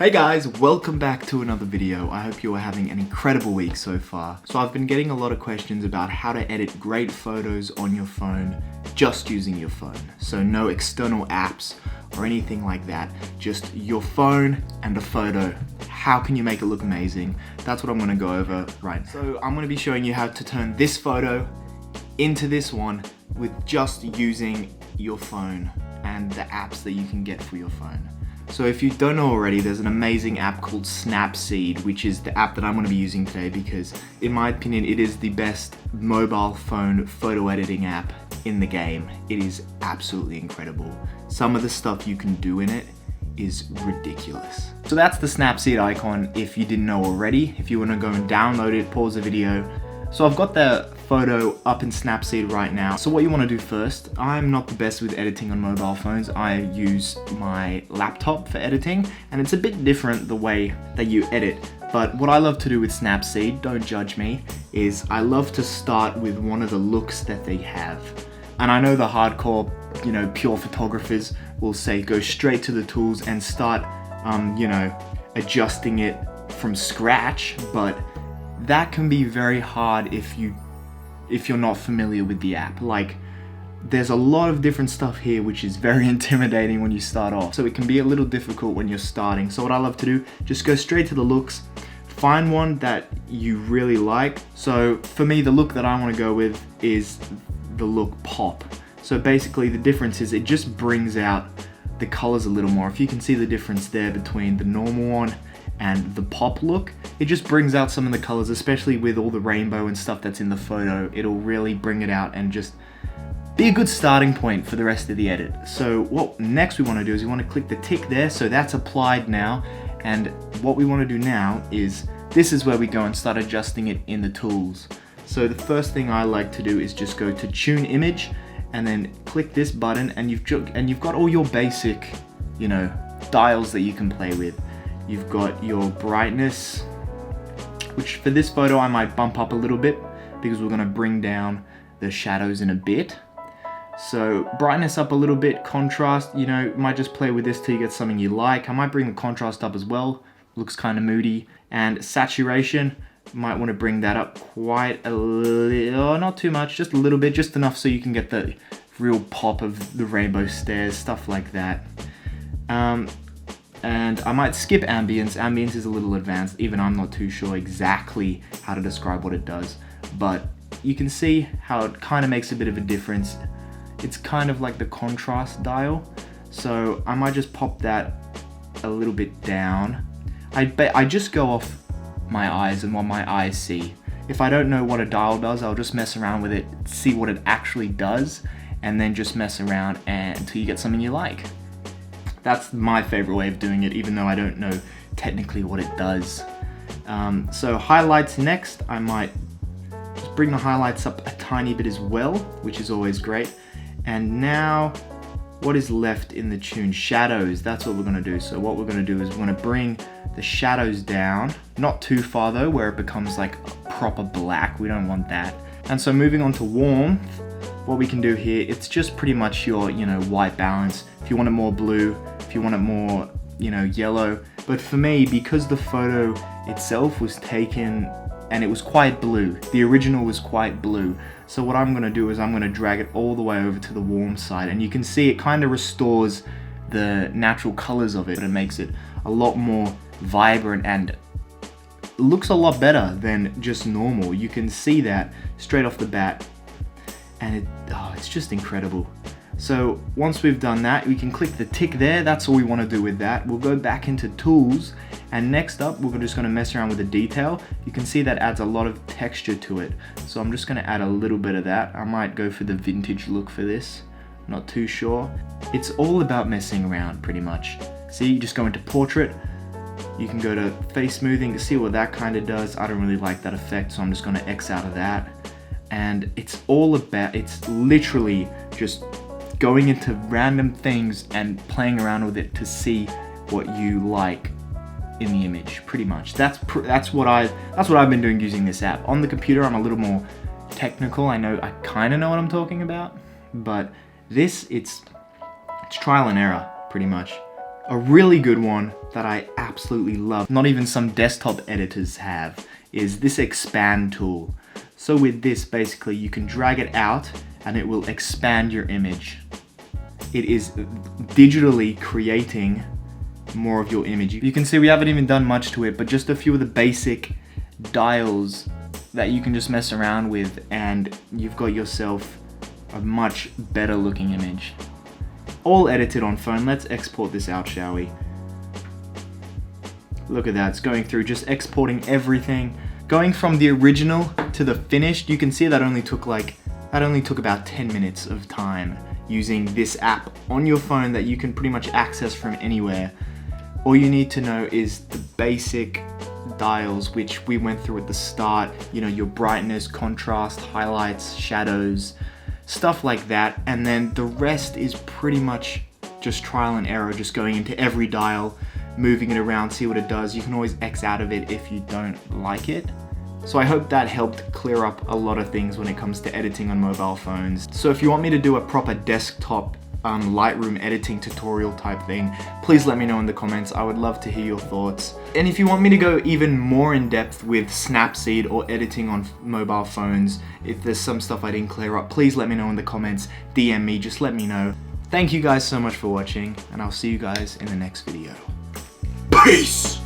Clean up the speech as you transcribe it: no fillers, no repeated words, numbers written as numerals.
Hey guys, welcome back to another video. I hope you are having an incredible week so far. So I've been getting a lot of questions about how to edit great photos on your phone just using your phone. So no external apps or anything like that, just your phone and a photo. How can you make it look amazing? That's what I'm gonna go over right now. So I'm gonna be showing you how to turn this photo into this one with just using your phone and the apps that you can get for your phone. So if you don't know already, there's an amazing app called Snapseed, which is the app that I'm going to be using today because, in my opinion, it is the best mobile phone photo editing app in the game. It is absolutely incredible. Some of the stuff you can do in it is ridiculous. So that's the Snapseed icon if you didn't know already. If you want to go and download it, pause the video. So I've got the photo up in Snapseed right now. So what you want to do first, I'm not the best with editing on mobile phones. I use my laptop for editing, and it's a bit different the way that you edit. But what I love to do with Snapseed, don't judge me, is I love to start with one of the looks that they have. And I know the hardcore, pure photographers will say go straight to the tools and start, adjusting it from scratch, but that can be very hard if you're not familiar with the app. Like, there's a lot of different stuff here which is very intimidating when you start off. So it can be a little difficult when you're starting. So what I love to do, just go straight to the looks, find one that you really like. So for me, the look that I want to go with is the look Pop. So basically the difference is it just brings out the colors a little more. If you can see the difference there between the normal one and the Pop look, it just brings out some of the colors, especially with all the rainbow and stuff that's in the photo. It'll really bring it out and just be a good starting point for the rest of the edit. So what next we want to do is we want to click the tick there, so that's applied now. And what we want to do now is, this is where we go and start adjusting it in the tools. So the first thing I like to do is just go to Tune Image and then click this button, and you've got all your basic, dials that you can play with. You've got your brightness, which for this photo I might bump up a little bit because we're going to bring down the shadows in a bit. So brightness up a little bit, contrast, might just play with this till you get something you like. I might bring the contrast up as well, looks kind of moody. And saturation, might want to bring that up quite a little, not too much, just a little bit, just enough so you can get the real pop of the rainbow stairs, stuff like that. And I might skip ambience. Ambience is a little advanced. Even I'm not too sure exactly how to describe what it does, but you can see how it kind of makes a bit of a difference. It's kind of like the contrast dial. So I might just pop that a little bit down. I just go off my eyes and what my eyes see. If I don't know what a dial does, I'll just mess around with it, see what it actually does, and then just mess around until you get something you like. That's my favorite way of doing it, even though I don't know technically what it does. So highlights next, I might just bring the highlights up a tiny bit as well, which is always great. And now, what is left in the tune? Shadows, that's what we're gonna do. So what we're gonna do is we're gonna bring the shadows down, not too far though, where it becomes like proper black. We don't want that. And so moving on to warmth, what we can do here, it's just pretty much your, white balance. If you want it more blue, if you want it more, yellow. But for me, because the photo itself was taken and it was quite blue, the original was quite blue. So what I'm gonna do is I'm gonna drag it all the way over to the warm side, and you can see it kind of restores the natural colors of it, but it makes it a lot more vibrant and looks a lot better than just normal. You can see that straight off the bat, and it's just incredible. So once we've done that, we can click the tick there. That's all we want to do with that. We'll go back into tools, and next up we're just going to mess around with the detail. You can see that adds a lot of texture to it, so I'm just going to add a little bit of that. I might go for the vintage look for this, not too sure. It's all about messing around pretty much. See, you just go into portrait, you can go to face smoothing to see what that kind of does. I don't really like that effect, so I'm just going to X out of that. And it's literally just going into random things and playing around with it to see what you like in the image, pretty much. That's what I've been doing using this app. On the computer, I'm a little more technical. I kind of know what I'm talking about, but it's trial and error, pretty much. A really good one that I absolutely love, not even some desktop editors have, is this expand tool. So with this, basically you can drag it out and it will expand your image. It is digitally creating more of your image. You can see we haven't even done much to it, but just a few of the basic dials that you can just mess around with, and you've got yourself a much better looking image. All edited on phone. Let's export this out, shall we? Look at that, it's going through, just exporting everything. Going from the original to the finished, you can see that only took about 10 minutes of time using this app on your phone that you can pretty much access from anywhere. All you need to know is the basic dials, which we went through at the start, you know, your brightness, contrast, highlights, shadows, stuff like that. And then the rest is pretty much just trial and error, just going into every dial, moving it around, see what it does. You can always X out of it if you don't like it. So I hope that helped clear up a lot of things when it comes to editing on mobile phones. So if you want me to do a proper desktop Lightroom editing tutorial type thing, please let me know in the comments. I would love to hear your thoughts. And if you want me to go even more in depth with Snapseed or editing on mobile phones, if there's some stuff I didn't clear up, please let me know in the comments. DM me, just let me know. Thank you guys so much for watching, and I'll see you guys in the next video. Peace!